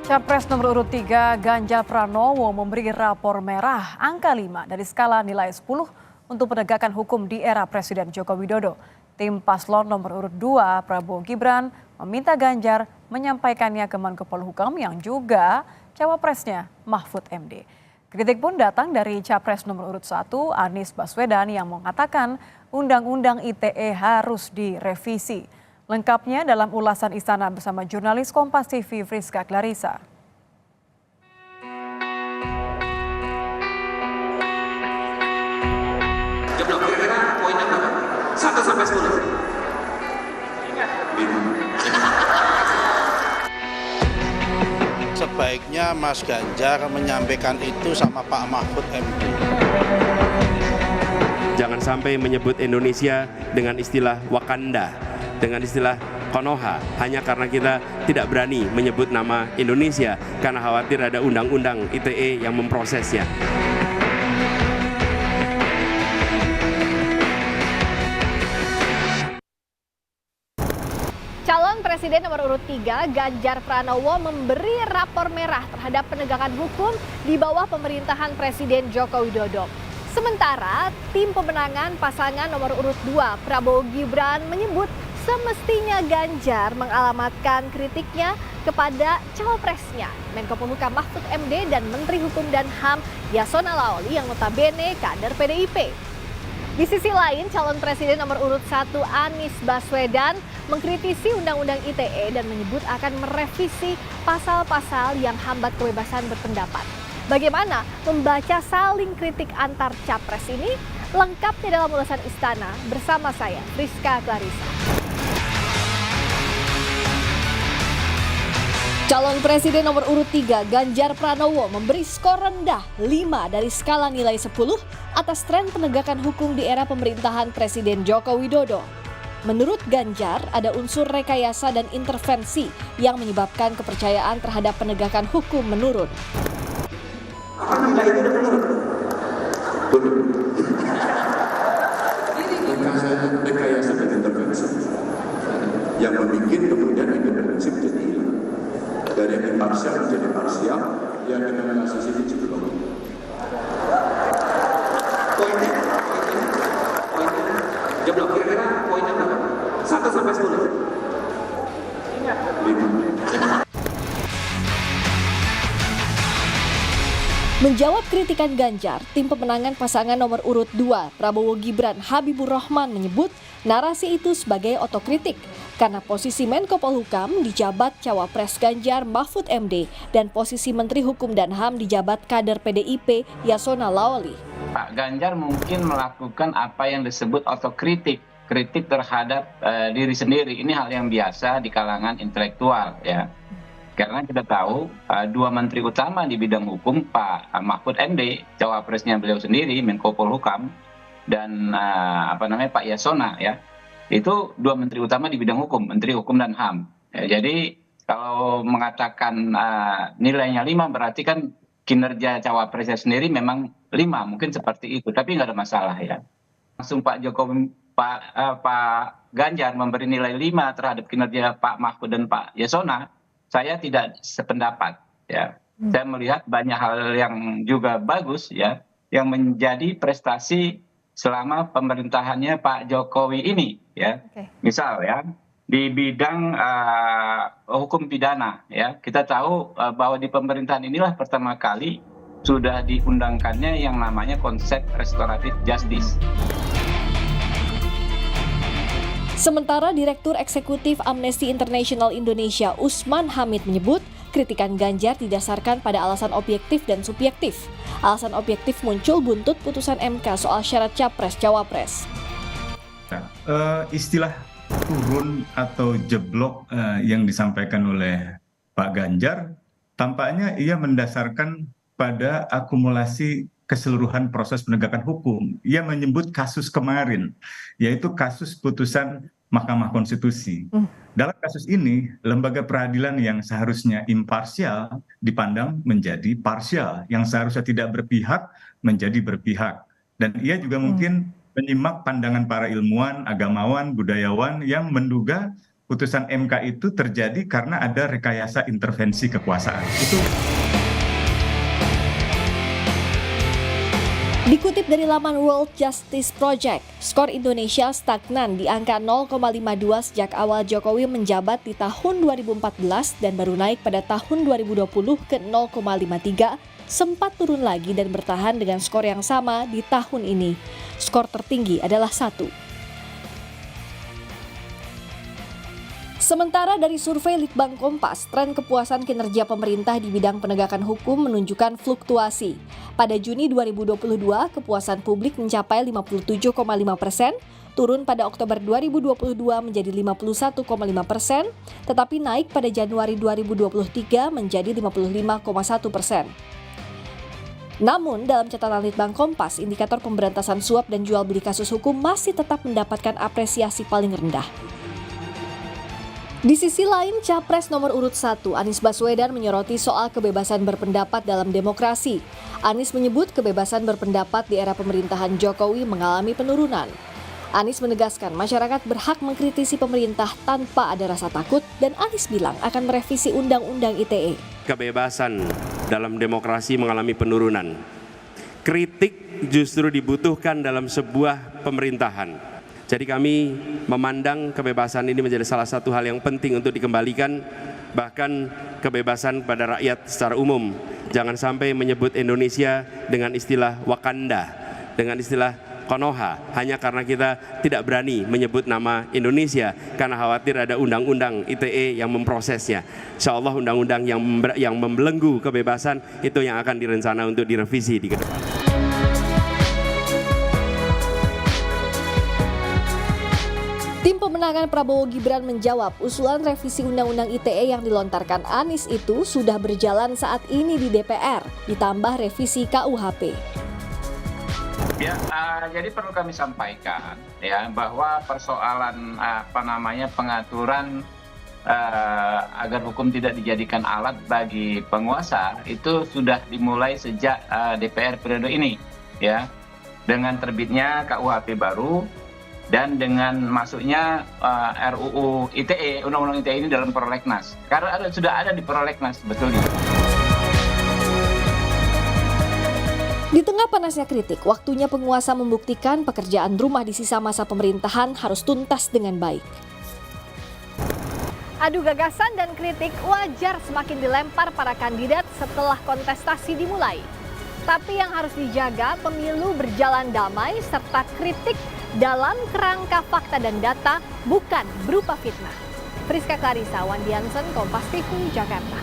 Capres nomor urut 3 Ganjar Pranowo memberi rapor merah angka 5 dari skala nilai 10 untuk penegakan hukum di era Presiden Joko Widodo. Tim paslon nomor urut 2 Prabowo Gibran meminta Ganjar menyampaikannya ke Menko Polhukam yang juga cawapresnya Mahfud MD. Kritik pun datang dari Capres nomor urut 1 Anies Baswedan yang mengatakan Undang-Undang ITE harus direvisi. Lengkapnya dalam ulasan Istana bersama jurnalis Kompas TV Friska Clarissa. Kira-kira poinnya berapa? 1 sampai 10. 5. Sebaiknya Mas Ganjar menyampaikan itu sama Pak Mahfud MD. Jangan sampai menyebut Indonesia dengan istilah Wakanda, dengan istilah Konoha, hanya karena kita tidak berani menyebut nama Indonesia karena khawatir ada undang-undang ITE yang memprosesnya. Calon Presiden nomor urut 3 Ganjar Pranowo memberi rapor merah terhadap penegakan hukum di bawah pemerintahan Presiden Joko Widodo. Sementara tim pemenangan pasangan nomor urut 2 Prabowo Gibran menyebut semestinya Ganjar mengalamatkan kritiknya kepada cawapresnya Menko Polhukam Mahfud MD dan Menteri Hukum dan HAM Yasona Lawli yang notabene kader PDIP. Di sisi lain, calon presiden nomor urut 1 Anies Baswedan mengkritisi Undang-Undang ITE dan menyebut akan merevisi pasal-pasal yang hambat kebebasan berpendapat. Bagaimana membaca saling kritik antar capres ini? Lengkapnya dalam ulasan Istana bersama saya, Friska Clarissa. Calon Presiden nomor urut 3 Ganjar Pranowo memberi skor rendah 5 dari skala nilai 10 atas tren penegakan hukum di era pemerintahan Presiden Joko Widodo. Menurut Ganjar, ada unsur rekayasa dan intervensi yang menyebabkan kepercayaan terhadap penegakan hukum menurun. Apa nilai itu udah menurun? Rekayasa dan intervensi yang membuat kemudian independensi menjadi hilang. Dari yang imparsial menjadi parsial, yang dengan asas ini juga poinnya, jawab kira-kira poinnya berapa? 1 sampai 10. 5. Menjawab kritikan Ganjar, tim pemenangan pasangan nomor urut 2 Prabowo Gibran Habibur Rahman menyebut narasi itu sebagai otokritik karena posisi Menko Polhukam dijabat cawapres Ganjar Mahfud MD dan posisi Menteri Hukum dan HAM dijabat kader PDIP Yasona Lawli. Pak Ganjar mungkin melakukan apa yang disebut otokritik, kritik terhadap diri sendiri. Ini hal yang biasa di kalangan intelektual, ya. Karena kita tahu dua menteri utama di bidang hukum, Pak Mahfud MD, cawapresnya beliau sendiri, Menko Polhukam, dan Pak Yasona, ya, itu dua menteri utama di bidang hukum, Menteri Hukum dan HAM. Ya, jadi kalau mengatakan nilainya 5 berarti kan kinerja cawapresnya sendiri memang 5, mungkin seperti itu, tapi nggak ada masalah, ya. Langsung Pak Ganjar memberi nilai 5 terhadap kinerja Pak Mahfud dan Pak Yasona. Saya tidak sependapat, ya. Saya melihat banyak hal yang juga bagus, ya, yang menjadi prestasi selama pemerintahannya Pak Jokowi ini, ya. Misal, ya, di bidang hukum pidana, ya, kita tahu bahwa di pemerintahan inilah pertama kali sudah diundangkannya yang namanya konsep restoratif justice. Sementara Direktur Eksekutif Amnesty International Indonesia Usman Hamid menyebut kritikan Ganjar didasarkan pada alasan objektif dan subjektif. Alasan objektif muncul buntut putusan MK soal syarat capres-cawapres. Istilah turun atau jeblok yang disampaikan oleh Pak Ganjar tampaknya ia mendasarkan pada akumulasi keseluruhan proses penegakan hukum. Ia menyebut kasus kemarin, yaitu kasus putusan Mahkamah Konstitusi. Dalam kasus ini, lembaga peradilan yang seharusnya imparsial dipandang menjadi parsial, yang seharusnya tidak berpihak menjadi berpihak. Dan ia juga mungkin menyimak pandangan para ilmuwan, agamawan, budayawan yang menduga putusan MK itu terjadi karena ada rekayasa intervensi kekuasaan. Itu Dikutip dari laman World Justice Project, skor Indonesia stagnan di angka 0,52 sejak awal Jokowi menjabat di tahun 2014 dan baru naik pada tahun 2020 ke 0,53, sempat turun lagi dan bertahan dengan skor yang sama di tahun ini. Skor tertinggi adalah 1. Sementara dari survei Litbang Kompas, tren kepuasan kinerja pemerintah di bidang penegakan hukum menunjukkan fluktuasi. Pada Juni 2022, kepuasan publik mencapai 57,5%, turun pada Oktober 2022 menjadi 51,5%, tetapi naik pada Januari 2023 menjadi 55,1%. Namun, dalam catatan Litbang Kompas, indikator pemberantasan suap dan jual beli kasus hukum masih tetap mendapatkan apresiasi paling rendah. Di sisi lain, Capres nomor urut 1, Anies Baswedan menyoroti soal kebebasan berpendapat dalam demokrasi. Anies menyebut kebebasan berpendapat di era pemerintahan Jokowi mengalami penurunan. Anies menegaskan masyarakat berhak mengkritisi pemerintah tanpa ada rasa takut dan Anies bilang akan merevisi Undang-Undang ITE. Kebebasan dalam demokrasi mengalami penurunan. Kritik justru dibutuhkan dalam sebuah pemerintahan. Jadi kami memandang kebebasan ini menjadi salah satu hal yang penting untuk dikembalikan, bahkan kebebasan pada rakyat secara umum. Jangan sampai menyebut Indonesia dengan istilah Wakanda, dengan istilah Konoha, hanya karena kita tidak berani menyebut nama Indonesia karena khawatir ada undang-undang ITE yang memprosesnya. Insya Allah undang-undang yang membelenggu kebebasan itu yang akan direncana untuk direvisi di depan. Tim pemenangan Prabowo Gibran menjawab usulan revisi Undang-Undang ITE yang dilontarkan Anies itu sudah berjalan saat ini di DPR, ditambah revisi KUHP. Ya, jadi perlu kami sampaikan ya bahwa persoalan pengaturan agar hukum tidak dijadikan alat bagi penguasa itu sudah dimulai sejak DPR periode ini ya, dengan terbitnya KUHP baru. Dan dengan masuknya RUU ITE, Undang-Undang ITE ini dalam prolegnas. Karena sudah ada di prolegnas, betulnya. Di tengah panasnya kritik, waktunya penguasa membuktikan pekerjaan rumah di sisa masa pemerintahan harus tuntas dengan baik. Adu gagasan dan kritik wajar semakin dilempar para kandidat setelah kontestasi dimulai. Tapi yang harus dijaga pemilu berjalan damai serta kritik dalam kerangka fakta dan data, bukan berupa fitnah. Priska Clarissa, Wandi Hansen, Kompas TV, Jakarta.